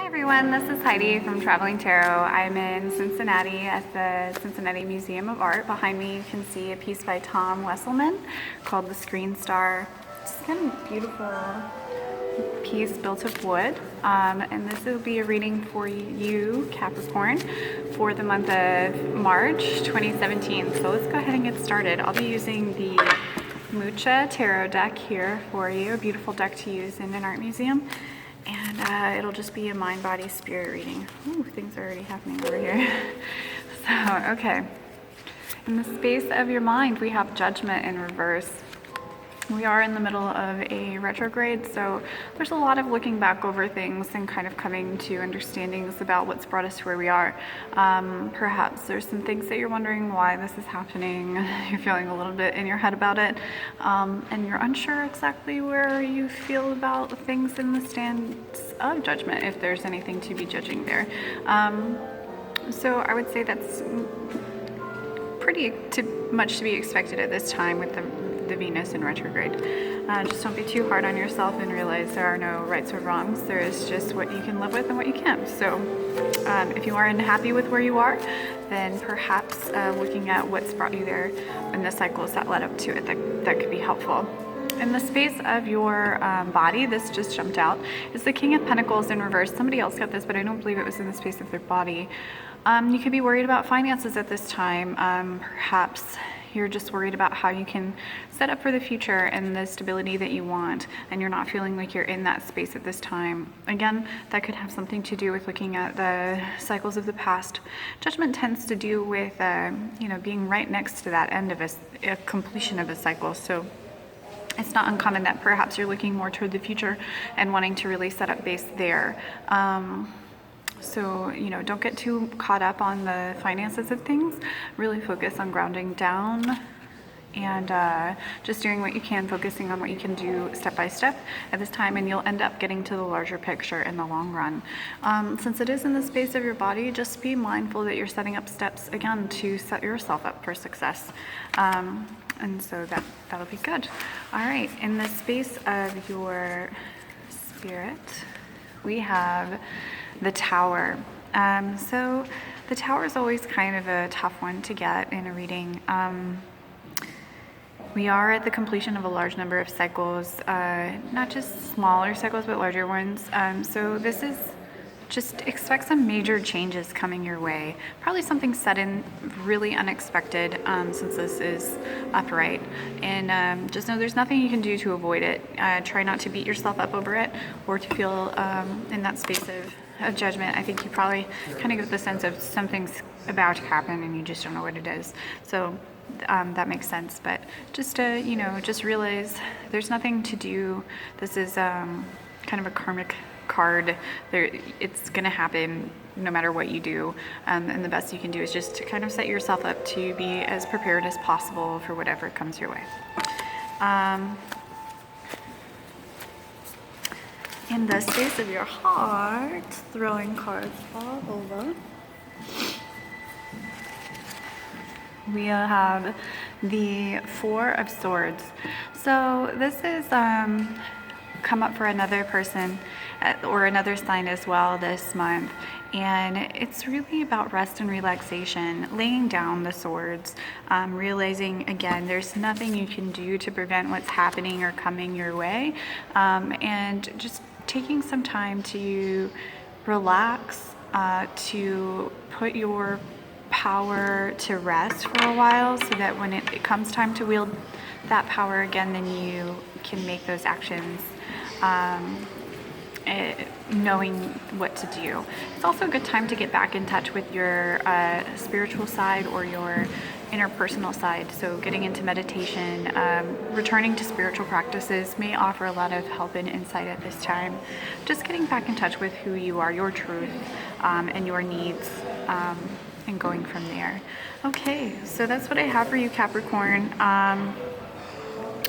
Hi everyone, this is Heidi from Traveling Tarot. I'm in Cincinnati at the Cinncinnati Museum of Art. Behind me you can see a piece by Tom Wesselman called The Screen Star. It's kind of beautiful piece built of wood, and this will be a reading for you, Capricorn, for the month of March 2017. So let's go ahead and get started. I'll be using the Mucha Tarot deck here for you, a beautiful deck to use in an art museum. And it'll just be a mind, body, spirit reading. Ooh, things are already happening over here. So, okay. In the space of your mind, we have Judgment in reverse. We are in the middle of a retrograde, so there's a lot of looking back over things and kind of coming to understandings about what's brought us to where we are. Perhaps there's some things that you're wondering why this is happening. You're feeling a little bit in your head about it, and you're unsure exactly where you feel about things in the stance of judgment, if there's anything to be judging there. So I would say that's pretty much to be expected at this time with the Venus in retrograde. Just don't be too hard on yourself and realize there are no rights or wrongs. There is just what you can live with and what you can't. So if you aren't happy with where you are, then perhaps looking at what's brought you there and the cycles that led up to it, that could be helpful. In the space of your body, this just jumped out, is the King of Pentacles in reverse. Somebody else got this, but I don't believe it was in the space of their body. You could be worried about finances at this time. Perhaps you're just worried about how you can set up for the future and the stability that you want, and you're not feeling like you're in that space at this time. Again, that could have something to do with looking at the cycles of the past. Judgment tends to do with being right next to that end of a completion of a cycle. So it's not uncommon that perhaps you're looking more toward the future and wanting to really set up base there. So, don't get too caught up on the finances of things. Really focus on grounding down and just doing what you can, focusing on what you can do step by step at this time, and you'll end up getting to the larger picture in the long run. Since it is in the space of your body, just be mindful that you're setting up steps, again, to set yourself up for success. And so that'll be good. All right, in the space of your spirit, we have the Tower. So the Tower is always kind of a tough one to get in a reading. We are at the completion of a large number of cycles, not just smaller cycles, but larger ones. So this is just expect some major changes coming your way. Probably something sudden, really unexpected, since this is upright. And just know there's nothing you can do to avoid it. Try not to beat yourself up over it or to feel in that space of judgment. I think you probably kind of get the sense of something's about to happen and you just don't know what it is. So that makes sense. But just just realize there's nothing to do. This is kind of a karmic card. It's going to happen no matter what you do, and the best you can do is just to kind of set yourself up to be as prepared as possible for whatever comes your way. In the space of your heart, throwing cards all over, we have the Four of Swords. So this is come up for another person or another sign as well this month, and it's really about rest and relaxation, laying down the swords, realizing again there's nothing you can do to prevent what's happening or coming your way, and just taking some time to relax, to put your power to rest for a while, so that when it comes time to wield that power again, then you can make those actions knowing what to do. It's also a good time to get back in touch with your spiritual side or your interpersonal side. So getting into meditation, returning to spiritual practices may offer a lot of help and insight at this time. Just getting back in touch with who you are, your truth, and your needs, and going from there. Okay, so that's what I have for you, Capricorn.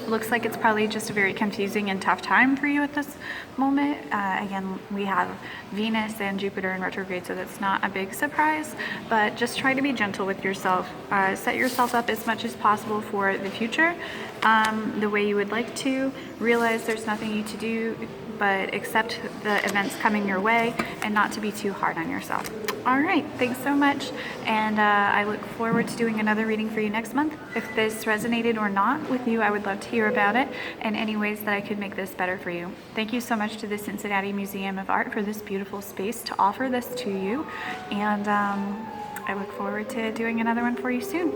Looks like it's probably just a very confusing and tough time for you at this moment. Again, we have Venus and Jupiter in retrograde, so that's not a big surprise, but just try to be gentle with yourself. Set yourself up as much as possible for the future, the way you would like to. Realize there's nothing you but accept the events coming your way and not to be too hard on yourself. All right, thanks so much, and I look forward to doing another reading for you next month. If this resonated or not with you, I would love to hear about it and any ways that I could make this better for you. Thank you so much to the Cincinnati Museum of Art for this beautiful space to offer this to you, and I look forward to doing another one for you soon.